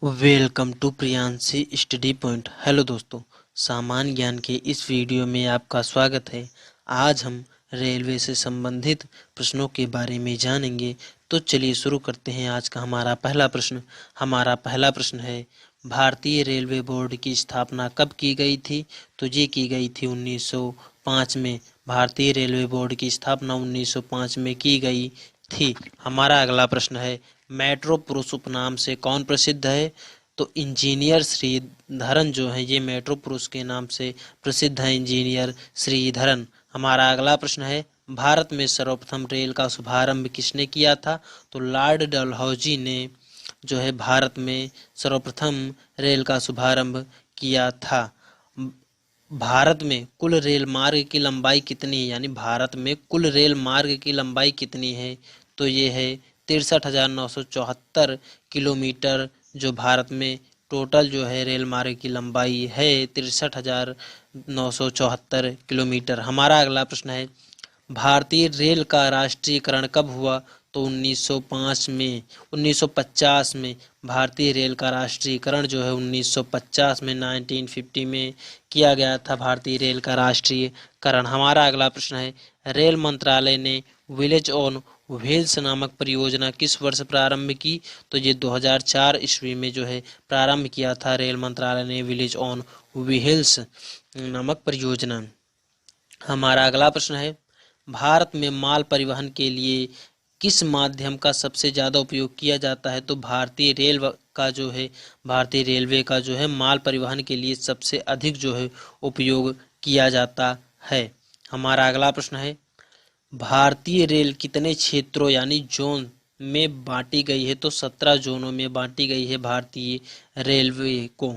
Welcome to Priyanshi study point. Hello दोस्तों, सामान्य ज्ञान के इस वीडियो में आपका स्वागत है। आज हम रेलवे से संबंधित प्रश्नों के बारे में जानेंगे। तो चलिए शुरू करते हैं। आज का हमारा पहला प्रश्न है, भारतीय रेलवे बोर्ड की स्थापना कब की गई थी? तो ये की गई थी 1905 में। भारतीय रेलवे बोर्ड की स्थापना 1905 में की गई थी। हमारा अगला प्रश्न है, मेट्रो पुरुष उपनाम से कौन प्रसिद्ध है? तो इंजीनियर श्रीधरन जो है ये मेट्रो पुरुष के नाम से प्रसिद्ध है, इंजीनियर श्रीधरन। हमारा अगला प्रश्न है, भारत में सर्वप्रथम रेल का शुभारंभ किसने किया था? तो लॉर्ड डलहौजी ने जो है भारत में सर्वप्रथम रेल का शुभारंभ किया था। भारत में कुल रेल मार्ग की लंबाई कितनी है, यानी भारत में कुल रेल मार्ग की लंबाई कितनी है? तो ये है 63,974 किलोमीटर। जो भारत में टोटल जो है रेल मार्ग की लंबाई है 63,974 किलोमीटर। हमारा अगला प्रश्न है, भारतीय रेल का राष्ट्रीयकरण कब हुआ? तो 1950 में भारतीय रेल का राष्ट्रीयकरण जो है 1950 में 1950 में किया गया था भारतीय रेल का राष्ट्रीयकरण। हमारा अगला प्रश्न है, रेल मंत्रालय ने विलेज ऑन व्हील्स नामक परियोजना किस वर्ष प्रारंभ की? तो ये 2004 ईस्वी में जो है प्रारंभ किया था रेल मंत्रालय ने विलेज ऑन व्हील्स नामक परियोजना। हमारा अगला प्रश्न है, भारत में माल परिवहन के लिए किस माध्यम का सबसे ज़्यादा उपयोग किया जाता है? तो भारतीय रेलवे का जो है माल परिवहन के लिए सबसे अधिक जो है उपयोग किया जाता है। हमारा अगला प्रश्न है, भारतीय रेल कितने क्षेत्रों यानी जोन में बांटी गई है? तो 17 जोनों में बांटी गई है भारतीय रेलवे को।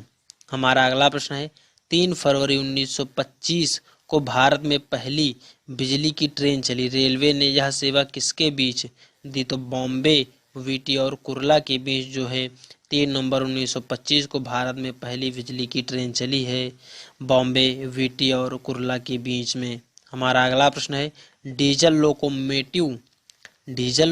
हमारा अगला प्रश्न है, 3 फरवरी 1925 को भारत में पहली बिजली की ट्रेन चली। रेलवे ने यह सेवा किसके बीच दी? तो बॉम्बे, वीटी और कुर्ला के बीच जो है 3 नवंबर 1925 को भारत में पहली बिजली की ट्रेन चली है, बॉम्बे, वीटी और कुर्ला के बीच में। हमारा अगला प्रश्न है, डीजल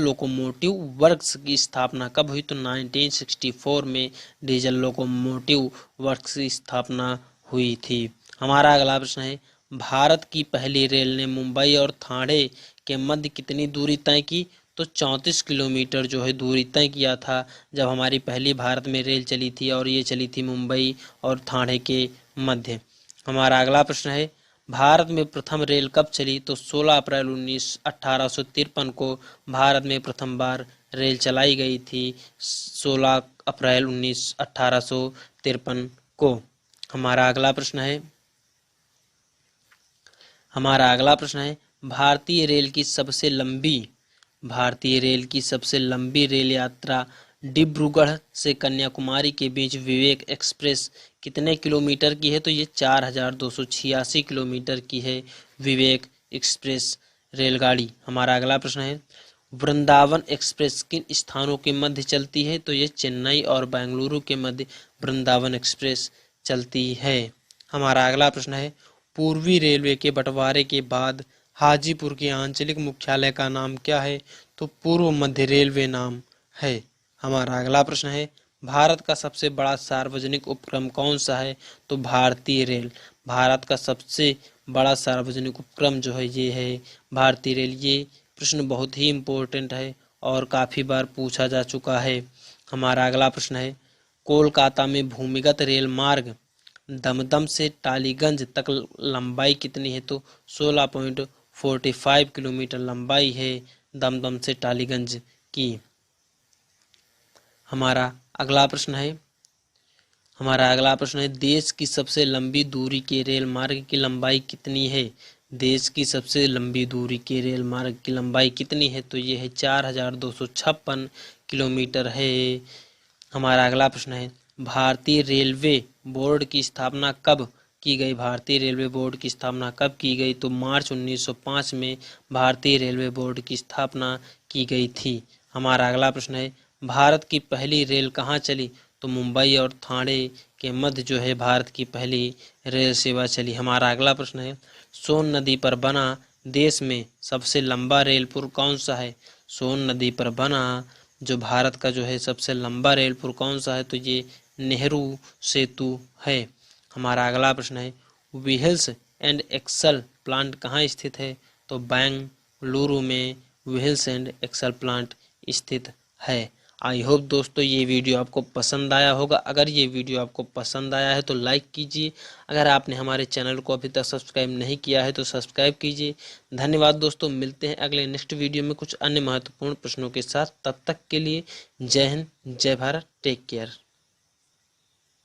लोकोमोटिव वर्क्स की स्थापना कब हुई? तो 1964 में डीजल लोकोमोटिव वर्क्स की स्थापना हुई थी। हमारा अगला प्रश्न है, भारत की पहली रेल ने मुंबई और ठाणे के मध्य कितनी दूरी तय की? तो 34 किलोमीटर जो है दूरी तय किया था जब हमारी पहली भारत में रेल चली थी, और ये चली थी मुंबई और ठाणे के मध्य। हमारा अगला प्रश्न है, भारत में प्रथम रेल कब चली? तो 16 अप्रैल 1853 को भारत में प्रथम बार रेल चलाई गई थी, 16 अप्रैल 1853 को। हमारा अगला प्रश्न है, भारतीय रेल की सबसे लंबी रेल यात्रा डिब्रूगढ़ से कन्याकुमारी के बीच विवेक एक्सप्रेस कितने किलोमीटर की है? तो ये 4,286 किलोमीटर की है विवेक एक्सप्रेस रेलगाड़ी। हमारा अगला प्रश्न है, वृंदावन एक्सप्रेस किन स्थानों के मध्य चलती है? तो ये चेन्नई और बेंगलुरु के मध्य वृंदावन एक्सप्रेस चलती है। हमारा अगला प्रश्न है, पूर्वी रेलवे के बंटवारे के बाद हाजीपुर के आंचलिक मुख्यालय का नाम क्या है? तो पूर्व मध्य रेलवे नाम है। हमारा अगला प्रश्न है, भारत का सबसे बड़ा सार्वजनिक उपक्रम कौन सा है? तो भारतीय रेल। भारत का सबसे बड़ा सार्वजनिक उपक्रम जो है ये है भारतीय रेल। ये प्रश्न बहुत ही इम्पोर्टेंट है और काफ़ी बार पूछा जा चुका है। हमारा अगला प्रश्न है, कोलकाता में भूमिगत रेल मार्ग दमदम से टालीगंज तक लंबाई कितनी है? तो 16.45 किलोमीटर लंबाई है दमदम से टालीगंज की। हमारा अगला प्रश्न है, देश की सबसे लंबी दूरी के रेल मार्ग की लंबाई कितनी है? देश की सबसे लंबी दूरी के रेल मार्ग की लंबाई कितनी है? तो ये है 4,256 किलोमीटर है। हमारा अगला प्रश्न है, भारतीय रेलवे बोर्ड की स्थापना कब की गई? भारतीय रेलवे बोर्ड की स्थापना कब की गई? तो मार्च 1905 में भारतीय रेलवे बोर्ड की स्थापना की गई थी। हमारा अगला प्रश्न है, भारत की पहली रेल कहाँ चली? तो मुंबई और ठाणे के मध्य जो है भारत की पहली रेल सेवा चली। हमारा अगला प्रश्न है, सोन नदी पर बना देश में सबसे लंबा रेल पुल कौन सा है? सोन नदी पर बना जो भारत का जो है सबसे लंबा रेल पुल कौन सा है, तो ये नेहरू सेतु है। हमारा अगला प्रश्न है, व्हील्स एंड एक्सल प्लांट कहाँ स्थित है, तो बेंगलुरु में व्हील्स एंड एक्सल प्लांट स्थित है। आई होप दोस्तों ये वीडियो आपको पसंद आया होगा। अगर ये वीडियो आपको पसंद आया है तो लाइक कीजिए। अगर आपने हमारे चैनल को अभी तक सब्सक्राइब नहीं किया है तो सब्सक्राइब कीजिए। धन्यवाद दोस्तों, मिलते हैं अगले नेक्स्ट वीडियो में कुछ अन्य महत्वपूर्ण प्रश्नों के साथ। तब तक के लिए जय हिंद, जय भारत, टेक केयर।